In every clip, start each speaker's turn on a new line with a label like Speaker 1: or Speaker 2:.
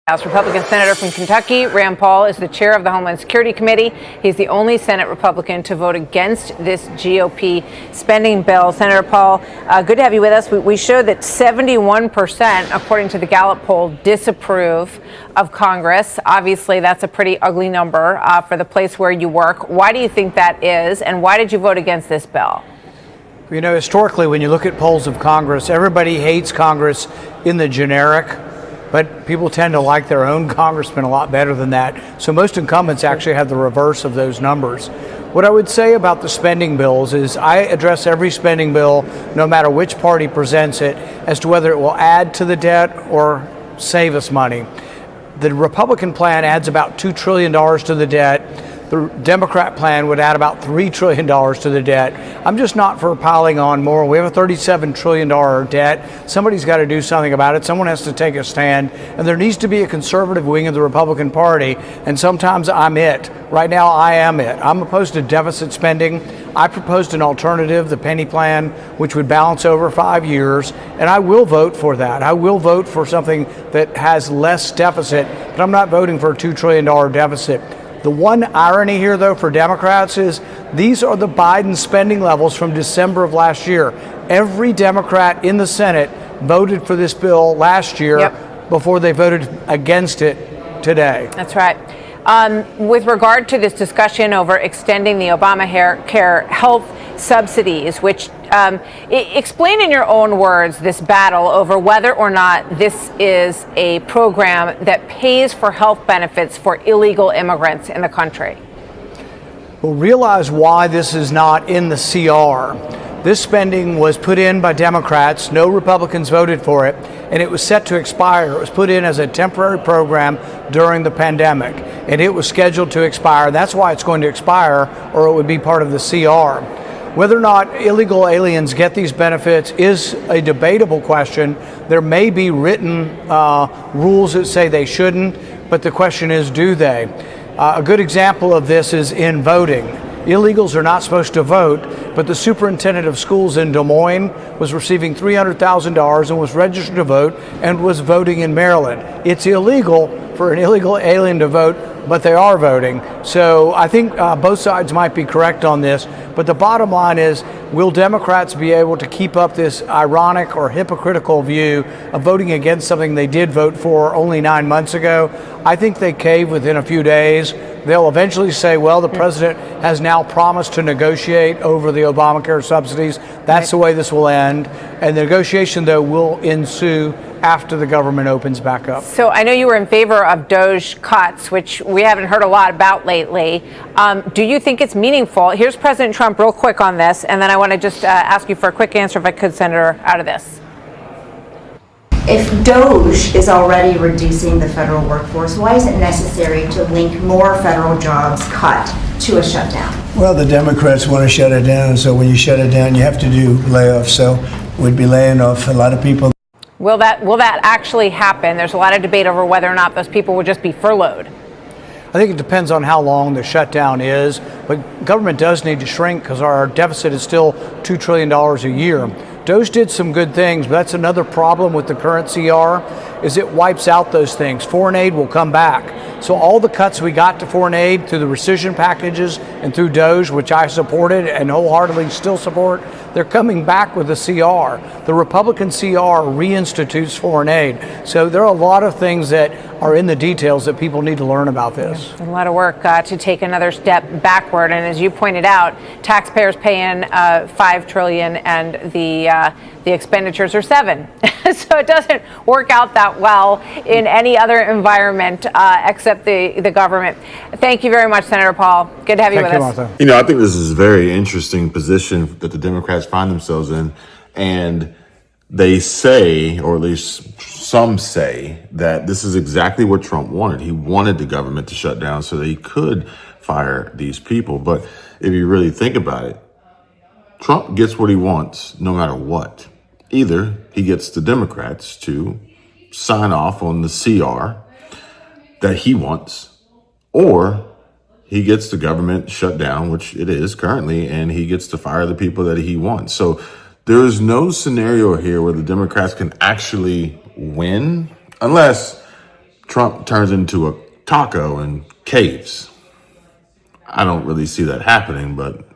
Speaker 1: House Republican Senator from Kentucky, Rand Paul, is the chair of the Homeland Security Committee. He's the only Senate Republican to vote against this GOP spending bill. Senator Paul, good to have you with us. We showed that 71%, according to the Gallup poll, disapprove of Congress. Obviously, that's a pretty ugly number for the place where you work. Why do you think that is, and why did you vote against this bill?
Speaker 2: You know, historically, when you look at polls of Congress, everybody hates Congress in the generic. But people tend to like their own congressman a lot better than that. So most incumbents actually have the reverse of those numbers. What I would say about the spending bills is I address every spending bill, no matter which party presents it, as to whether it will add to the debt or save us money. The Republican plan adds about $2 trillion to the debt. The Democrat plan would add about $3 trillion to the debt. I'm just not for piling on more. We have a $37 trillion debt. Somebody's got to do something about it. Someone has to take a stand. And there needs to be a conservative wing of the Republican Party. And sometimes I'm it. Right now, I am it. I'm opposed to deficit spending. I proposed an alternative, the penny plan, which would balance over 5 years. And I will vote for that. I will vote for something that has less deficit. But I'm not voting for a $2 trillion deficit. The one irony here, though, for Democrats is these are the Biden spending levels from December of last year. Every Democrat in the Senate voted for this bill last year before they voted against it today.
Speaker 1: That's right. With regard to this discussion over extending the Obamacare health subsidies, which explain in your own words this battle over whether or not this is a program that pays for health benefits for illegal immigrants in the country.
Speaker 2: Well, realize why this is not in the CR. This spending was put in by Democrats. No Republicans voted for it, and it was set to expire. It was put in as a temporary program during the pandemic, and it was scheduled to expire. That's why it's going to expire, or it would be part of the CR. Whether or not illegal aliens get these benefits is a debatable question. There may be written rules that say they shouldn't, but the question is, do they? A good example of this is in voting. Illegals are not supposed to vote, but the superintendent of schools in Des Moines was receiving $300,000 and was registered to vote and was voting in Maryland. It's illegal for an illegal alien to vote, but they are voting. So I think both sides might be correct on this, but the bottom line is, will Democrats be able to keep up this ironic or hypocritical view of voting against something they did vote for only 9 months ago? I think they cave within a few days. They'll eventually say, well, the president has now promised to negotiate over the Obamacare subsidies. That's the way this will end. And the negotiation, though, will ensue after the government opens back up.
Speaker 1: So I know you were in favor of DOJ cuts, which we haven't heard a lot about lately. Do you think it's meaningful? Here's President Trump real quick on this, and then I want to just ask you for a quick answer, if I could, Senator, out of this.
Speaker 3: If DOJ is already reducing the federal workforce, why is it necessary to link more federal jobs cut to a shutdown?
Speaker 4: Well, the Democrats want to shut it down, so when you shut it down, you have to do layoffs. So we'd be laying off a lot of people.
Speaker 1: Will that actually happen? There's a lot of debate over whether or not those people will just be furloughed.
Speaker 2: I think it depends on how long the shutdown is, but government does need to shrink because our deficit is still $2 trillion a year. DOJ did some good things, but that's another problem with the current CR, is it wipes out those things. Foreign aid will come back. So all the cuts we got to foreign aid through the rescission packages and through DOJ, which I supported and wholeheartedly still support, they're coming back with the CR. The Republican CR reinstitutes foreign aid. So there are a lot of things that are in the details that people need to learn about this.
Speaker 1: A lot of work to take another step backward. And as you pointed out, taxpayers pay in $5 trillion and the expenditures are $7. So it doesn't work out that well in any other environment except the government. Thank you very much, Senator Paul. Good to have you with us.
Speaker 2: Martha.
Speaker 5: You know, I think this is a very interesting position that the Democrats find themselves in. And they say, or at least some say, that this is exactly what Trump wanted. He wanted the government to shut down so that he could fire these people. But if you really think about it, Trump gets what he wants no matter what. Either he gets the Democrats to sign off on the CR that he wants, or he gets the government shut down, which it is currently, and he gets to fire the people that he wants. So there is no scenario here where the Democrats can actually win unless Trump turns into a taco and caves. I don't really see that happening, but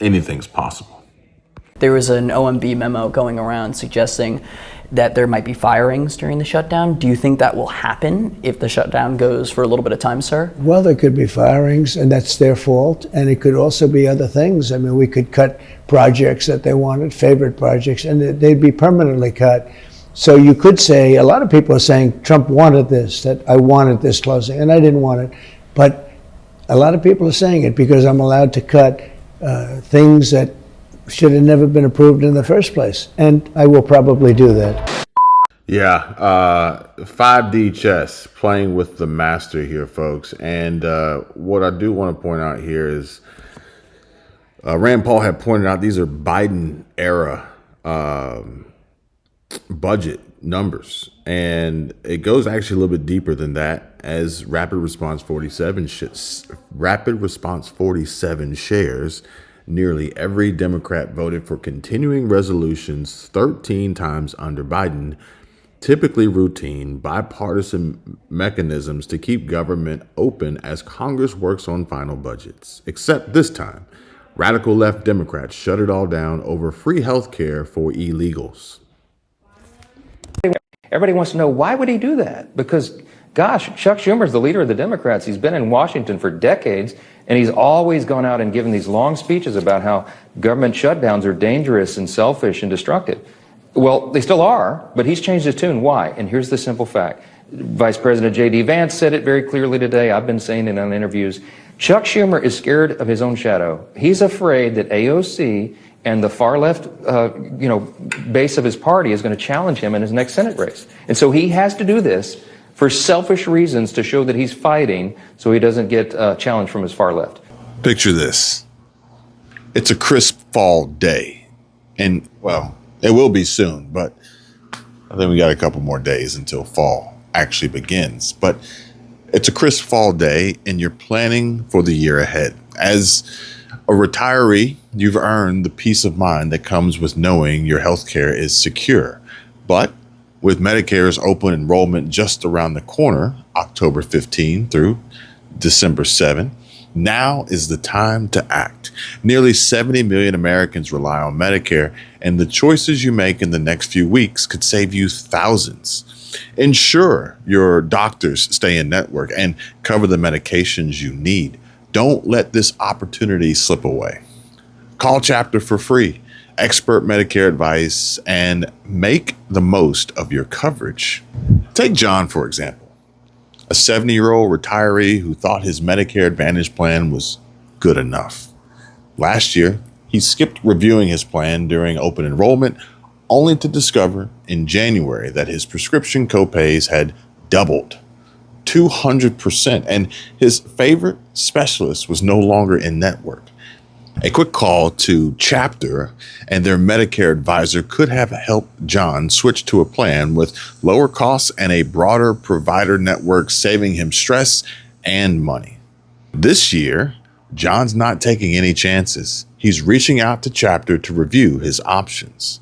Speaker 5: anything's possible.
Speaker 6: There was an OMB memo going around suggesting that there might be firings during the shutdown. Do you think that will happen if the shutdown goes for a little bit of time, sir?
Speaker 4: Well, there could be firings, and that's their fault. And it could also be other things. I mean, we could cut projects that they wanted, favorite projects, and they'd be permanently cut. So you could say, a lot of people are saying Trump wanted this, that I wanted this closing, and I didn't want it. But a lot of people are saying it because I'm allowed to cut things that should have never been approved in the first place. And I will probably do that.
Speaker 5: Yeah, 5D chess, playing with the master here, folks. And what I do want to point out here is Rand Paul had pointed out these are Biden era budget numbers. And it goes actually a little bit deeper than that, as Rapid Response 47 shares. Nearly every Democrat voted for continuing resolutions 13 times under Biden, typically routine, bipartisan mechanisms to keep government open as Congress works on final budgets. Except this time, radical left Democrats shut it all down over free health care for illegals.
Speaker 7: Everybody wants to know, why would he do that? Because, gosh, Chuck Schumer's the leader of the Democrats. He's been in Washington for decades, and he's always gone out and given these long speeches about how government shutdowns are dangerous and selfish and destructive. Well, they still are, but he's changed his tune. Why? And here's the simple fact. Vice President J.D. Vance said it very clearly today. I've been saying it on interviews. Chuck Schumer is scared of his own shadow. He's afraid that AOC and the far left, base of his party is going to challenge him in his next Senate race. And so he has to do this for selfish reasons to show that he's fighting so he doesn't get challenged from his far left.
Speaker 5: Picture this. It's a crisp fall day. And, well, it will be soon, but I think we got a couple more days until fall actually begins. But it's a crisp fall day, and you're planning for the year ahead. As a retiree, you've earned the peace of mind that comes with knowing your health care is secure. But with Medicare's open enrollment just around the corner, October 15 through December 7, now is the time to act. Nearly 70 million Americans rely on Medicare, and the choices you make in the next few weeks could save you thousands. Ensure your doctors stay in network and cover the medications you need. Don't let this opportunity slip away. Call Chapter for free, expert Medicare advice, and make the most of your coverage. Take John, for example, a 70-year-old retiree who thought his Medicare Advantage plan was good enough. Last year, he skipped reviewing his plan during open enrollment, only to discover in January that his prescription copays had doubled 200%, and his favorite specialist was no longer in network. A quick call to Chapter and their Medicare advisor could have helped John switch to a plan with lower costs and a broader provider network, saving him stress and money. This year, John's not taking any chances. He's reaching out to Chapter to review his options.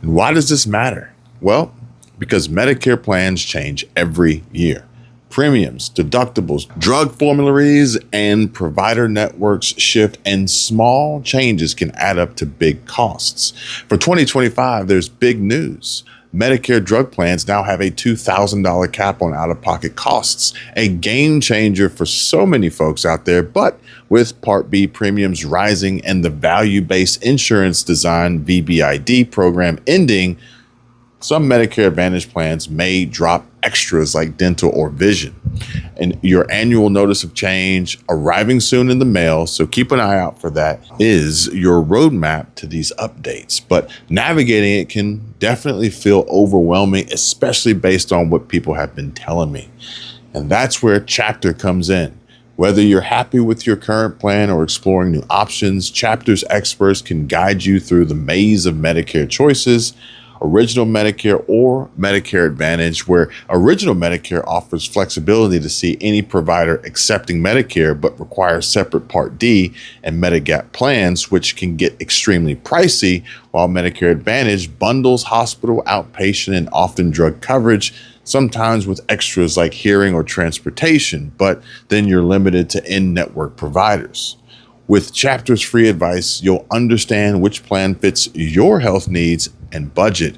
Speaker 5: And why does this matter? Well, because Medicare plans change every year. Premiums, deductibles, drug formularies, and provider networks shift, and small changes can add up to big costs. For 2025, there's big news. Medicare drug plans now have a $2,000 cap on out-of-pocket costs, a game changer for so many folks out there. But with Part B premiums rising and the value-based insurance design VBID program ending, some Medicare Advantage plans may drop extras like dental or vision. And your annual notice of change arriving soon in the mail, so keep an eye out for that, is your roadmap to these updates. But navigating it can definitely feel overwhelming, especially based on what people have been telling me. And that's where Chapter comes in. Whether you're happy with your current plan or exploring new options, Chapter's experts can guide you through the maze of Medicare choices. Original Medicare or Medicare Advantage, where Original Medicare offers flexibility to see any provider accepting Medicare but requires separate Part D and Medigap plans, which can get extremely pricey, while Medicare Advantage bundles hospital, outpatient, and often drug coverage, sometimes with extras like hearing or transportation, but then you're limited to in-network providers. With Chapter's free advice, you'll understand which plan fits your health needs and budget.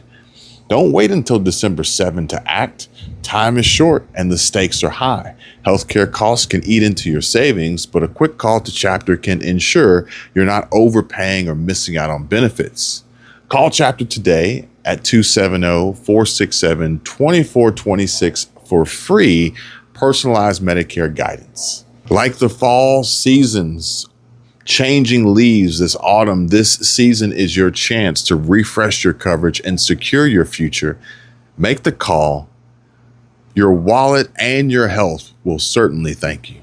Speaker 5: Don't wait until December 7 to act. Time is short and the stakes are high. Healthcare costs can eat into your savings, but a quick call to Chapter can ensure you're not overpaying or missing out on benefits. Call Chapter today at 270-467-2426 for free personalized Medicare guidance. Like the fall seasons, changing leaves this autumn, this season is your chance to refresh your coverage and secure your future. Make the call. Your wallet and your health will certainly thank you.